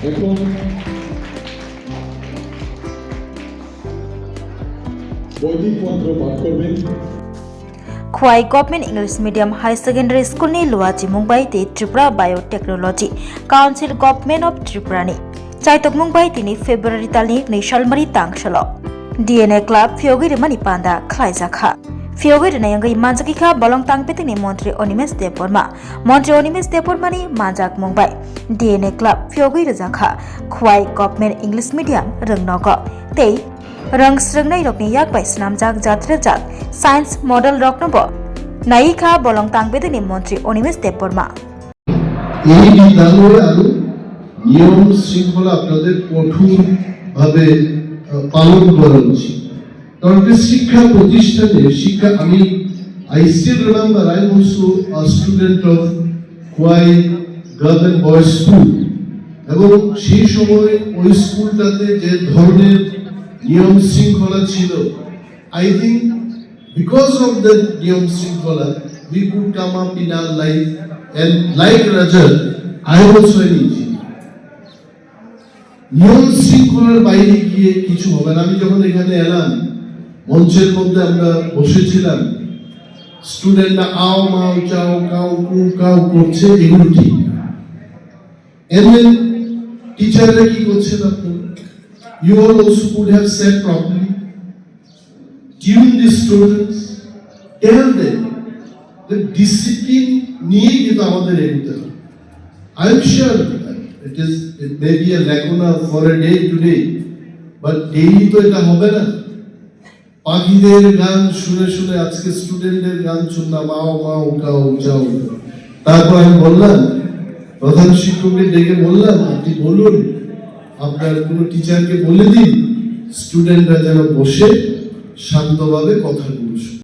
এখন বৈদিক মন্ত্র পাঠ করবেন। Khowai government English medium high secondary school नि लुवाची मुंबई ते Tripura biotechnology council government of Tripura नि चाइतक मुंबई तिनि फेब्रुवारी तालनि नैशालमारि तांगशलो डीएनए क्लब फियोगिरि मानि पांदा खलाइजाखा फियोगिरि नायंगै मानजाकिखा बलं तांगपेतिनि मंत्री अनिमेश देबबर्मा मंत्री अनिमेश देबबर्मानि मानजाक मुंबई डीएनए क्लब फियोगिरि जाखा खवाई गभर्नमेंट इंग्लिश मीडियम रंगनग ते रंगस्रंगनाय रकनि याकबाय स्नामजाक जात्रे जात साइंस मॉडल रकनबो नायिका बलं तांगपेतिनि मंत्री अनिमेश देबबर्मा এই বিদ্যালয়ে আরো নিয়ম শৃঙ্খলা আপনাদের কঠোরভাবে পালন করা উচিত। কারণ শিক্ষা প্রতিষ্ঠানে শিক্ষা I still remember I am also a student of Khwai Girls and Boys School এবং সেই সময় ওই স্কুলটাতে যে ধরনের নিয়ম শৃঙ্খলা ছিল I think because of the niyam shrinkhla we could come up in our life and like Rajat I also an engineer niyam shrinkhlar বাইরে গিয়ে কিছু হবে না। আমি যখন এখানে এলাম মঞ্চের মধ্যে আমরা বসেছিলাম স্টুডেন্টরা আও মাও চাও কাও কু কাও করছে এগুলো ঠিক and then টিচাররা কি করছেন আপনারা you all also could have said properly tune the students, tell them the discipline নিয়ে কিন্তু আমাদের এগোতে হবে। I am sure it may be a lacuna for a day today, but daily তো এটা হবে না। পাখিদের গান শুনে শুনে আজকে স্টুডেন্টদের গান শুনলাম আও মাও কাও যাও। তারপর আমি বললাম প্রধান শিক্ষককে ডেকে বললাম আপনি বলুন আপনার কোনো টিচারকে বলে দিন স্টুডেন্টরা যেন বসে শান্তভাবে কথা বলছে।